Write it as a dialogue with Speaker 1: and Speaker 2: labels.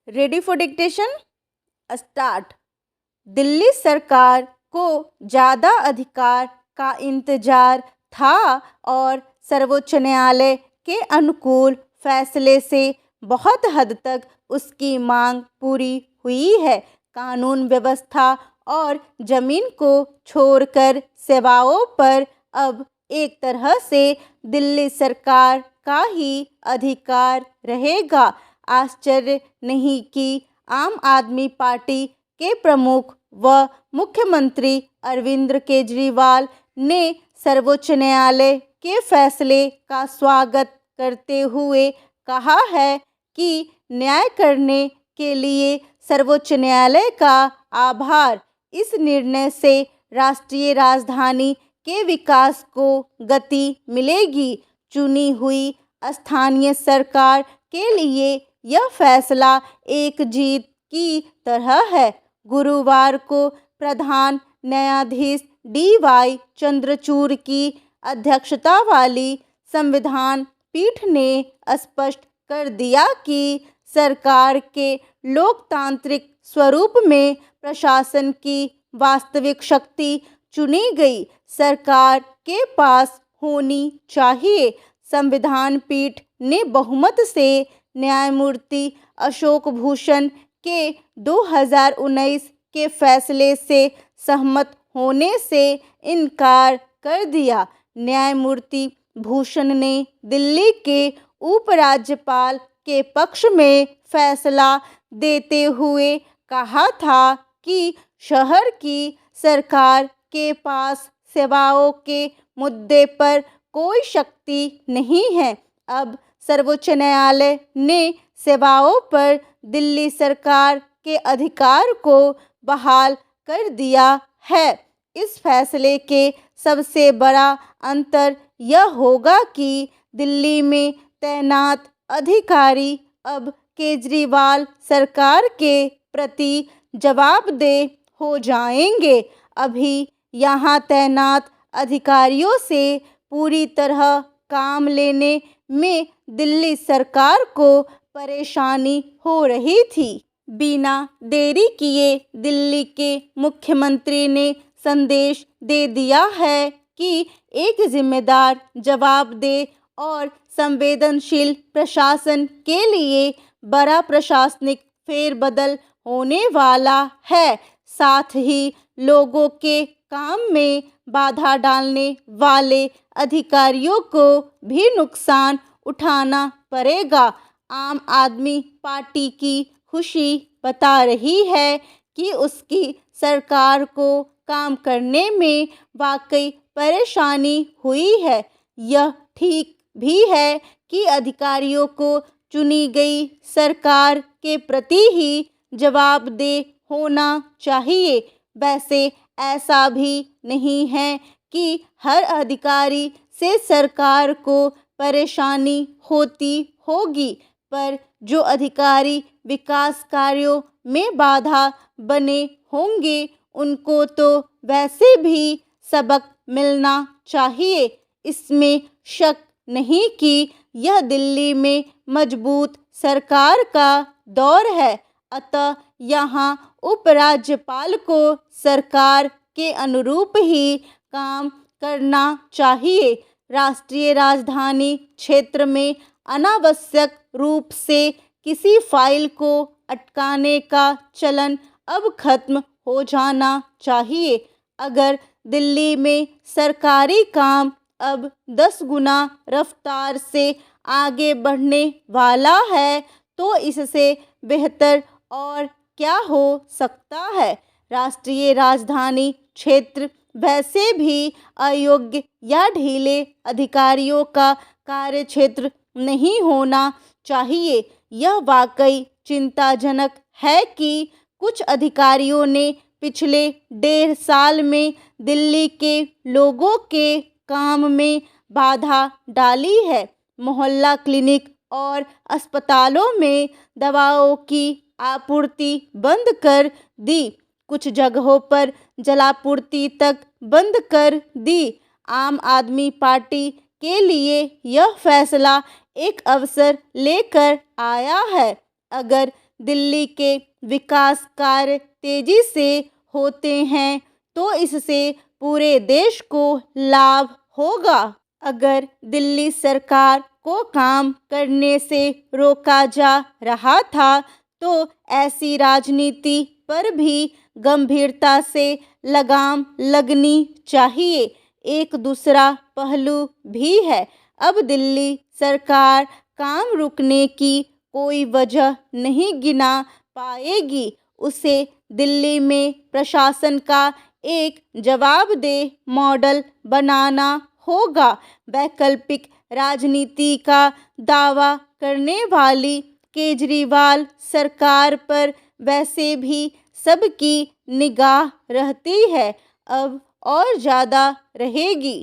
Speaker 1: Ready for dictation start. Delhi सरकार को ज़्यादा अधिकार का इंतजार था और सर्वोच्च न्यायालय के अनुकूल फैसले से बहुत हद तक उसकी मांग पूरी हुई है। कानून व्यवस्था और ज़मीन को छोड़कर सेवाओं पर अब एक तरह से दिल्ली सरकार का ही अधिकार रहेगा। आश्चर्य नहीं कि आम आदमी पार्टी के प्रमुख व मुख्यमंत्री अरविंद केजरीवाल ने सर्वोच्च न्यायालय के फैसले का स्वागत करते हुए कहा है कि न्याय करने के लिए सर्वोच्च न्यायालय का आभार। इस निर्णय से राष्ट्रीय राजधानी के विकास को गति मिलेगी। चुनी हुई स्थानीय सरकार के लिए यह फैसला एक जीत की तरह है। गुरुवार को प्रधान न्यायाधीश DY चंद्रचूड़ की अध्यक्षता वाली संविधान पीठ ने स्पष्ट कर दिया कि सरकार के लोकतांत्रिक स्वरूप में प्रशासन की वास्तविक शक्ति चुनी गई सरकार के पास होनी चाहिए। संविधान पीठ ने बहुमत से न्यायमूर्ति अशोक भूषण के 2019 के फैसले से सहमत होने से इनकार कर दिया। न्यायमूर्ति भूषण ने दिल्ली के उपराज्यपाल के पक्ष में फैसला देते हुए कहा था कि शहर की सरकार के पास सेवाओं के मुद्दे पर कोई शक्ति नहीं है। अब सर्वोच्च न्यायालय ने सेवाओं पर दिल्ली सरकार के अधिकार को बहाल कर दिया है। इस फैसले के सबसे बड़ा अंतर यह होगा कि दिल्ली में तैनात अधिकारी अब केजरीवाल सरकार के प्रति जवाबदेह हो जाएंगे। अभी यहाँ तैनात अधिकारियों से पूरी तरह काम लेने में दिल्ली सरकार को परेशानी हो रही थी। बिना देरी किए दिल्ली के मुख्यमंत्री ने संदेश दे दिया है कि एक जिम्मेदार, जवाबदेह और संवेदनशील प्रशासन के लिए बड़ा प्रशासनिक फेरबदल होने वाला है। साथ ही लोगों के काम में बाधा डालने वाले अधिकारियों को भी नुकसान उठाना पड़ेगा। आम आदमी पार्टी की खुशी बता रही है कि उसकी सरकार को काम करने में वाकई परेशानी हुई है। यह ठीक भी है कि अधिकारियों को चुनी गई सरकार के प्रति ही जवाबदेह होना चाहिए। वैसे ऐसा भी नहीं है कि हर अधिकारी से सरकार को परेशानी होती होगी, पर जो अधिकारी विकास कार्यों में बाधा बने होंगे उनको तो वैसे भी सबक मिलना चाहिए। इसमें शक नहीं कि यह दिल्ली में मजबूत सरकार का दौर है। अतः यहाँ उपराज्यपाल को सरकार के अनुरूप ही काम करना चाहिए। राष्ट्रीय राजधानी क्षेत्र में अनावश्यक रूप से किसी फाइल को अटकाने का चलन अब खत्म हो जाना चाहिए। अगर दिल्ली में सरकारी काम अब 10 गुना रफ्तार से आगे बढ़ने वाला है तो इससे बेहतर और क्या हो सकता है। राष्ट्रीय राजधानी क्षेत्र वैसे भी अयोग्य या ढीले अधिकारियों का कार्यक्षेत्र नहीं होना चाहिए। यह वाकई चिंताजनक है कि कुछ अधिकारियों ने पिछले 1.5 साल में दिल्ली के लोगों के काम में बाधा डाली है। मोहल्ला क्लिनिक और अस्पतालों में दवाओं की आपूर्ति बंद कर दी। कुछ जगहों पर जलापूर्ति तक बंद कर दी। आम आदमी पार्टी के लिए यह फैसला एक अवसर लेकर आया है। अगर दिल्ली के विकास कार्य तेजी से होते हैं तो इससे पूरे देश को लाभ होगा। अगर दिल्ली सरकार को काम करने से रोका जा रहा था तो ऐसी राजनीति पर भी गंभीरता से लगाम लगनी चाहिए। एक दूसरा पहलू भी है। अब दिल्ली सरकार काम रुकने की कोई वजह नहीं गिना पाएगी। उसे दिल्ली में प्रशासन का एक जवाबदेह मॉडल बनाना होगा। वैकल्पिक राजनीति का दावा करने वाली केजरीवाल सरकार पर वैसे भी सबकी निगाह रहती है, अब और ज़्यादा रहेगी।